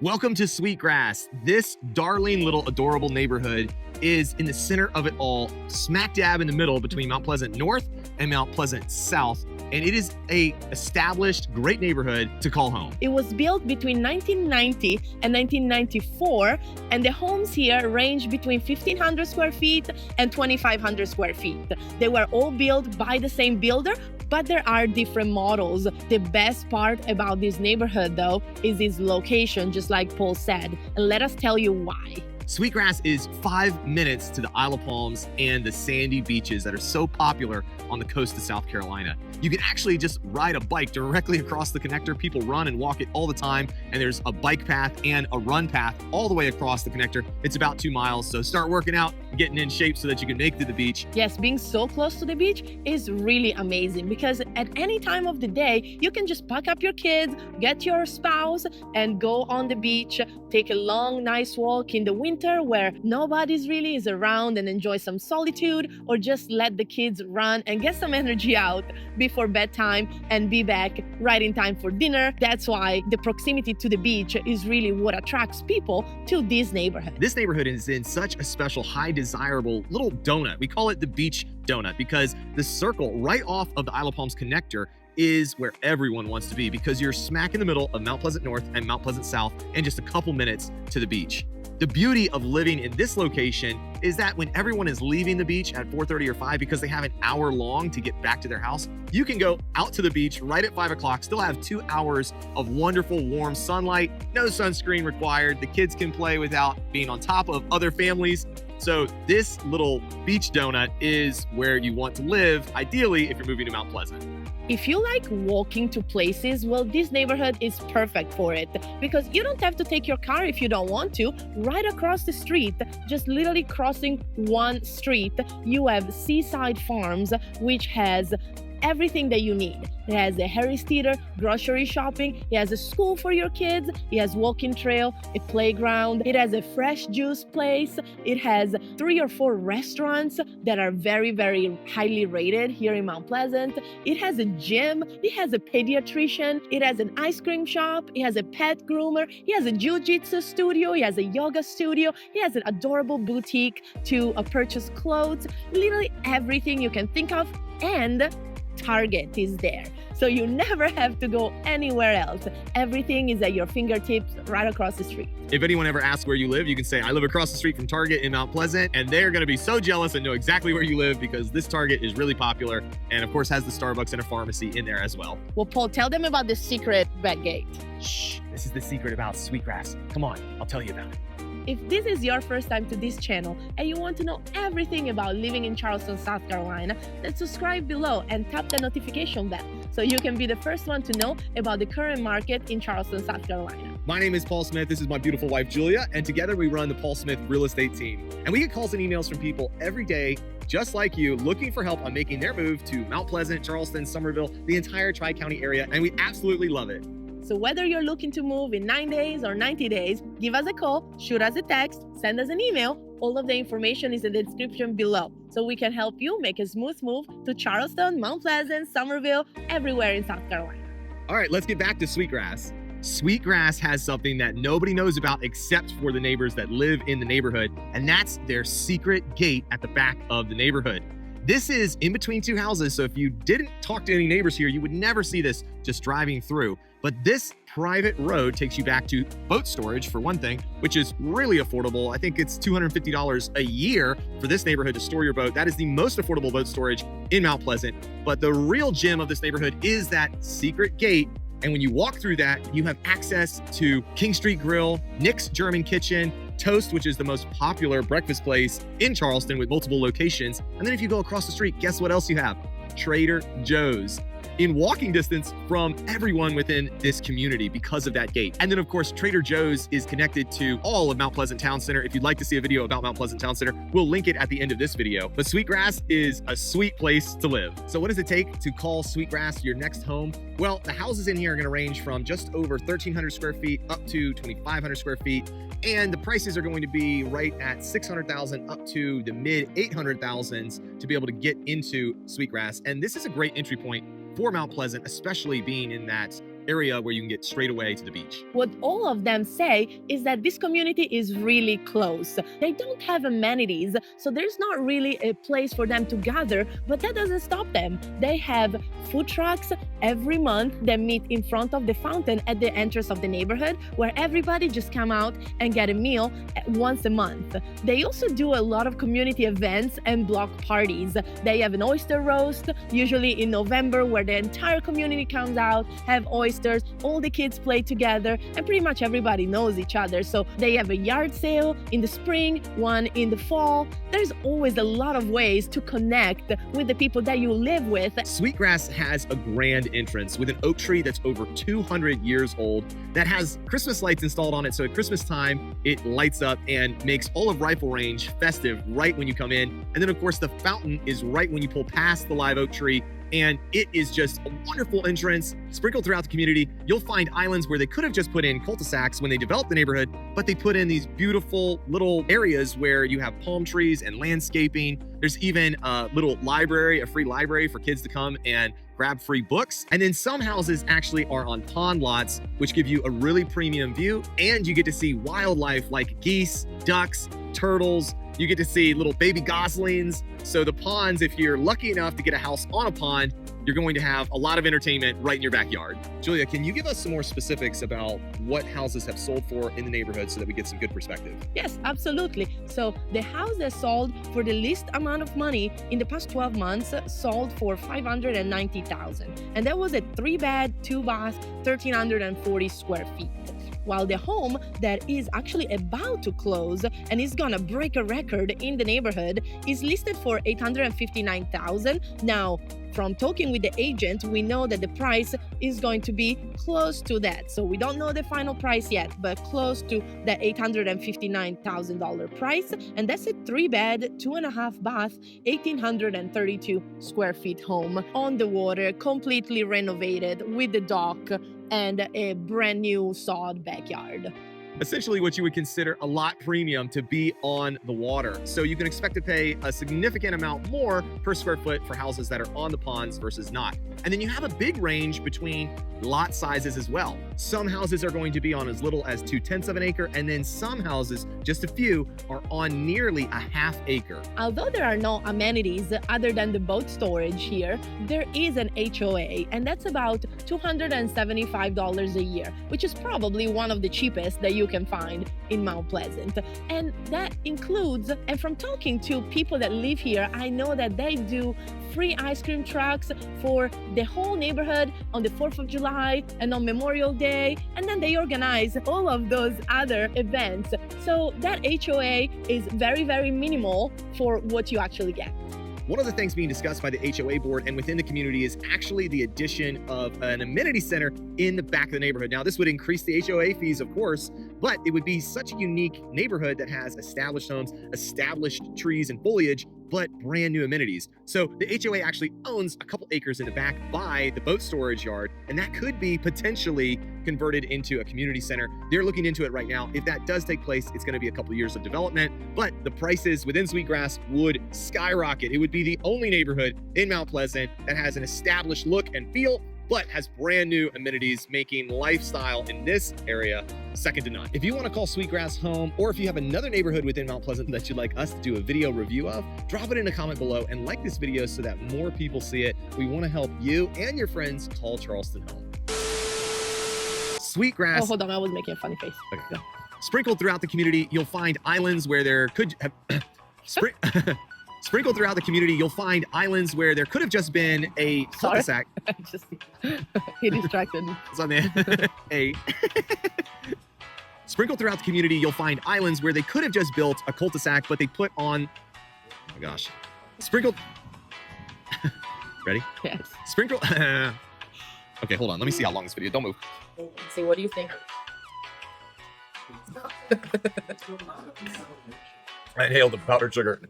Welcome to Sweetgrass. This darling little adorable neighborhood is in the center of it all, smack dab in the middle between Mount Pleasant North and Mount Pleasant South. And it is a established, great neighborhood to call home. It was built between 1990 and 1994, and the homes here range between 1,500 square feet and 2,500 square feet. They were all built by the same builder, but there are different models. The best part about this neighborhood, though, is its location, just like Paul said. And let us tell you why. Sweetgrass is 5 minutes to the Isle of Palms and the sandy beaches that are so popular on the coast of South Carolina. You can actually just ride a bike directly across the connector. People run and walk it all the time, and there's a bike path and a run path all the way across the connector. It's about 2 miles, so start working out, getting in shape so that you can make it to the beach. Yes, being so close to the beach is really amazing because at any time of the day, you can just pack up your kids, get your spouse, and go on the beach, take a long, nice walk in the winter where nobody's really is around and enjoy some solitude, or just let the kids run and get some energy out before bedtime and be back right in time for dinner. That's why the proximity to the beach is really what attracts people to this neighborhood. This neighborhood is in such a special, high desirable little donut. We call it the beach donut because the circle right off of the Isle of Palms connector is where everyone wants to be, because you're smack in the middle of Mount Pleasant North and Mount Pleasant South and just a couple minutes to the beach. The beauty of living in this location is that when everyone is leaving the beach at 4:30 or 5 because they have an hour long to get back to their house, you can go out to the beach right at 5 o'clock, still have 2 hours of wonderful warm sunlight, no sunscreen required. The kids can play without being on top of other families. So this little beach donut is where you want to live, ideally, if you're moving to Mount Pleasant. If you like walking to places, well, this neighborhood is perfect for it because you don't have to take your car if you don't want to. Right across the street, just literally crossing one street, you have Seaside Farms, which has everything that you need. It has a Harris Teeter, grocery shopping, it has a school for your kids, it has walking trail, a playground, it has a fresh juice place, it has 3 or 4 restaurants that are very, very highly rated here in Mount Pleasant. It has a gym, it has a pediatrician, it has an ice cream shop, it has a pet groomer, it has a jiu-jitsu studio, it has a yoga studio, it has an adorable boutique to purchase clothes, literally everything you can think of, and Target is there. So you never have to go anywhere else. Everything is at your fingertips right across the street. If anyone ever asks where you live, you can say, I live across the street from Target in Mount Pleasant, and they're gonna be so jealous and know exactly where you live because this Target is really popular and of course has the Starbucks and a pharmacy in there as well. Well, Paul, tell them about the secret back gate. Shh, this is the secret about Sweetgrass. Come on, I'll tell you about it. If this is your first time to this channel and you want to know everything about living in Charleston, South Carolina, then subscribe below and tap the notification bell so you can be the first one to know about the current market in Charleston, South Carolina. My name is Paul Smith. This is my beautiful wife, Giulia, and together we run the Paul Smith real estate team. And we get calls and emails from people every day, just like you, looking for help on making their move to Mount Pleasant, Charleston, Summerville, the entire Tri-County area, and we absolutely love it. So whether you're looking to move in 9 days or 90 days, give us a call, shoot us a text, send us an email. All of the information is in the description below, so we can help you make a smooth move to Charleston, Mount Pleasant, Summerville, everywhere in South Carolina. All right, let's get back to Sweetgrass. Sweetgrass has something that nobody knows about except for the neighbors that live in the neighborhood, and that's their secret gate at the back of the neighborhood. This is in between 2 houses, so if you didn't talk to any neighbors here, you would never see this just driving through. But this private road takes you back to boat storage, for one thing, which is really affordable. I think it's $250 a year for this neighborhood to store your boat. That is the most affordable boat storage in Mount Pleasant. But the real gem of this neighborhood is that secret gate. And when you walk through that, you have access to King Street Grill, Nick's German Kitchen, Toast, which is the most popular breakfast place in Charleston with multiple locations. And then if you go across the street, guess what else you have? Trader Joe's, in walking distance from everyone within this community because of that gate. And then of course, Trader Joe's is connected to all of Mount Pleasant Town Center. If you'd like to see a video about Mount Pleasant Town Center, we'll link it at the end of this video. But Sweetgrass is a sweet place to live. So what does it take to call Sweetgrass your next home? Well, the houses in here are gonna range from just over 1,300 square feet up to 2,500 square feet. And the prices are going to be right at 600,000 up to the mid 800,000s to be able to get into Sweetgrass. And this is a great entry point for Mt. Pleasant, especially being in that area where you can get straight away to the beach. What all of them say is that this community is really close. They don't have amenities, so there's not really a place for them to gather, but that doesn't stop them. They have food trucks every month that meet in front of the fountain at the entrance of the neighborhood, where everybody just come out and get a meal once a month. They also do a lot of community events and block parties. They have an oyster roast, usually in November, where the entire community comes out, have oysters, all the kids play together, and pretty much everybody knows each other. So they have a yard sale in the spring, one in the fall. There's always a lot of ways to connect with the people that you live with. Sweetgrass has a grand entrance with an oak tree that's over 200 years old that has Christmas lights installed on it. So at Christmas time, it lights up and makes all of Rifle Range festive right when you come in. And then of course the fountain is right when you pull past the live oak tree. And it is just a wonderful entrance. Sprinkled throughout the community, you'll find islands where they could have just put in cul-de-sacs when they developed the neighborhood, but they put in these beautiful little areas where you have palm trees and landscaping. There's even a little library, a free library for kids to come and grab free books. And then some houses actually are on pond lots, which give you a really premium view, and you get to see wildlife like geese, ducks, turtles. You get to see little baby goslings. So the ponds, if you're lucky enough to get a house on a pond, you're going to have a lot of entertainment right in your backyard. Julia, can you give us some more specifics about what houses have sold for in the neighborhood so that we get some good perspective? Yes, absolutely. So the house that sold for the least amount of money in the past 12 months sold for $590,000. And that was a 3-bed, 2-bath, 1,340 square feet. While the home that is actually about to close and is gonna break a record in the neighborhood is listed for $859,000. Now, from talking with the agent, we know that the price is going to be close to that. So we don't know the final price yet, but close to the $859,000 price. And that's a 3-bed, 2.5-bath, 1,832 square feet home on the water, completely renovated with the dock and a brand new sod backyard. Essentially what you would consider a lot premium to be on the water. So you can expect to pay a significant amount more per square foot for houses that are on the ponds versus not. And then you have a big range between lot sizes as well. Some houses are going to be on as little as 2/10 of an acre, and then some houses, just a few, are on nearly a ½ acre. Although there are no amenities other than the boat storage here, there is an HOA, and that's about $275 a year, which is probably one of the cheapest that you can find in Mount Pleasant. And that includes, and from talking to people that live here, I know that they do free ice cream trucks for the whole neighborhood on the 4th of July and on Memorial Day, and then they organize all of those other events. So that HOA is very, very minimal for what you actually get. One of the things being discussed by the HOA board and within the community is actually the addition of an amenity center in the back of the neighborhood. Now, this would increase the HOA fees, of course, but it would be such a unique neighborhood that has established homes, established trees and foliage, but brand new amenities. So the HOA actually owns a couple acres in the back by the boat storage yard, and that could be potentially converted into a community center. They're looking into it right now. If that does take place, it's going to be a couple years of development, but the prices within Sweetgrass would skyrocket. It would be the only neighborhood in Mount Pleasant that has an established look and feel, but has brand new amenities, making lifestyle in this area second to none. If you want to call Sweetgrass home, or if you have another neighborhood within Mount Pleasant that you'd like us to do a video review of, drop it in a comment below and like this video so that more people see it. We want to help you and your friends call Charleston home. Sweetgrass. Oh, hold on, I was making a funny face. Okay, go. Sprinkled throughout the community, you'll find islands where there could have sprinkled throughout the community, you'll find islands where there could have just been a cul-de-sac. Just he distracted me. It's on the Sprinkled throughout the community, you'll find islands where they could have just built a cul-de-sac, but they put on, oh my gosh, sprinkled. Ready? Yes. Sprinkled. Okay, hold on. Let me see how long this video. Don't move. See, what do you think? I inhaled the powdered sugar.